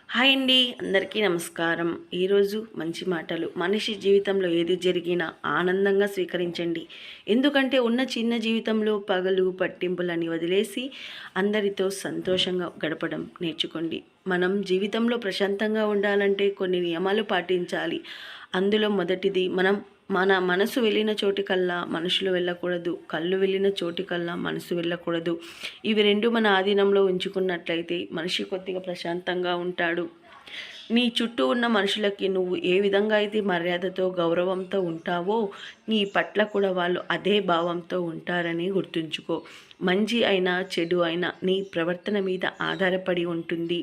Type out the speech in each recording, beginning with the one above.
Hi అండి, అందరికీ నమస్కారం. ఈరోజు మంచి మాటలు. మనిషి జీవితంలో ఏది జరిగినా ఆనందంగా స్వీకరించండి. ఎందుకంటే ఉన్న చిన్న జీవితంలో పగలు పట్టింపులని వదిలేసి అందరితో సంతోషంగా గడపడం నేర్చుకోండి. మనం జీవితంలో ప్రశాంతంగా ఉండాలంటే కొన్ని నియమాలు పాటించాలి. అందులో మొదటిది మన మనసు వెళ్ళిన చోటికల్లా మనుషులు వెళ్ళకూడదు. కళ్ళు వెళ్ళిన చోటికల్లా మనసు వెళ్ళకూడదు. ఇవి రెండు మన ఆధీనంలో ఉంచుకున్నట్లయితే మనిషి కొద్దిగా ప్రశాంతంగా ఉంటాడు. నీ చుట్టూ ఉన్న మనుషులకి నువ్వు ఏ విధంగా అయితే మర్యాదతో గౌరవంతో ఉంటావో నీ పట్ల కూడా వాళ్ళు అదే భావంతో ఉంటారని గుర్తుంచుకో. మంచి అయినా చెడు అయినా నీ ప్రవర్తన మీద ఆధారపడి ఉంటుంది.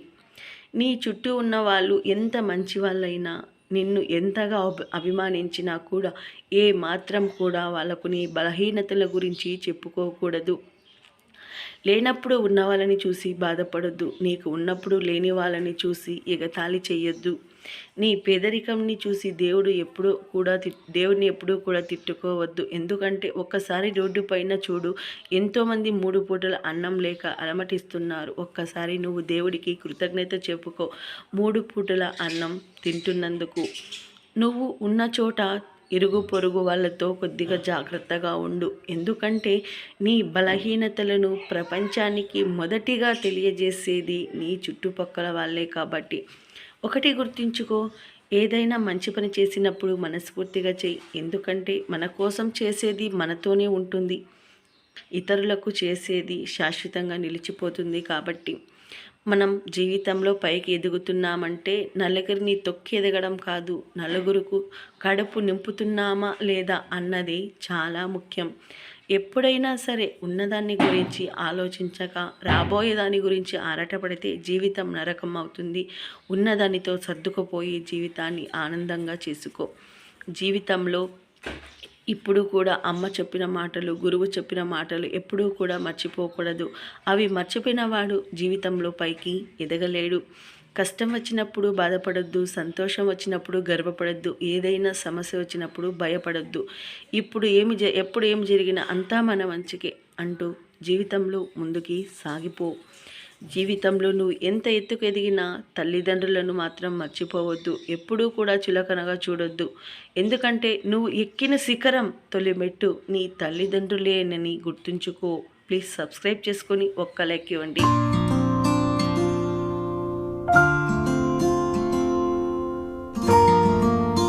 నీ చుట్టూ ఉన్న వాళ్ళు ఎంత మంచి వాళ్ళైనా నిన్ను ఎంతగా అభిమానించినా కూడా ఏ మాత్రం కూడా వాళ్ళకు నీ బలహీనతల గురించి చెప్పుకోకూడదు. లేనప్పుడు ఉన్న వాళ్ళని చూసి బాధపడొద్దు. నీకు ఉన్నప్పుడు లేని వాళ్ళని చూసి ఎగతాళి చేయొద్దు. నీ పేదరికంని చూసి దేవుడిని ఎప్పుడూ కూడా తిట్టుకోవద్దు. ఎందుకంటే ఒక్కసారి రోడ్డు పైన చూడు, ఎంతోమంది 3 పూటల అన్నం లేక అలమటిస్తున్నారు. ఒక్కసారి నువ్వు దేవుడికి కృతజ్ఞత చెప్పుకో 3 పూటల అన్నం తింటున్నందుకు. నువ్వు ఉన్న చోట ఇరుగు పొరుగు వాళ్ళతో కొద్దిగా జాగ్రత్తగా ఉండు. ఎందుకంటే నీ బలహీనతలను ప్రపంచానికి మొదటిగా తెలియజేసేది నీ చుట్టుపక్కల వాళ్ళే కాబట్టి ఒకటి గుర్తుంచుకో, ఏదైనా మంచి పని చేసినప్పుడు మనస్ఫూర్తిగా చెయ్యి. ఎందుకంటే మన కోసం చేసేది మనతోనే ఉంటుంది. ఇతరులకు చేసేది శాశ్వతంగా నిలిచిపోతుంది. కాబట్టి మనం జీవితంలో పైకి ఎదుగుతున్నామంటే నలుగురిని తొక్కి ఎదగడం కాదు, నలుగురుకు కడుపు నింపుతున్నామా లేదా అన్నది చాలా ముఖ్యం. ఎప్పుడైనా సరే ఉన్నదాన్ని గురించి ఆలోచించక రాబోయే దాని గురించి ఆరాటపడితే జీవితం నరకం అవుతుంది. ఉన్నదానితో సర్దుకుపోయి జీవితాన్ని ఆనందంగా చేసుకో. జీవితంలో ఇప్పుడు కూడా అమ్మ చెప్పిన మాటలు, గురువు చెప్పిన మాటలు ఎప్పుడూ కూడా మర్చిపోకూడదు. అవి మర్చిపోయిన వాడు జీవితంలో పైకి ఎదగలేడు. కష్టం వచ్చినప్పుడు బాధపడొద్దు, సంతోషం వచ్చినప్పుడు గర్వపడొద్దు, ఏదైనా సమస్య వచ్చినప్పుడు భయపడొద్దు. ఎప్పుడు ఏమి జరిగినా అంతా మన మంచికే అంటూ జీవితంలో ముందుకి సాగిపో. జీవితంలో నువ్వు ఎంత ఎత్తుకు ఎదిగినా తల్లిదండ్రులను మాత్రం మర్చిపోవద్దు. ఎప్పుడూ కూడా చులకనగా చూడొద్దు. ఎందుకంటే నువ్వు ఎక్కిన శిఖరం తొలిమెట్టు నీ తల్లిదండ్రులేనని గుర్తుంచుకో. ప్లీజ్ సబ్స్క్రైబ్ చేసుకొని ఒక్క లైక్ ఇవ్వండి.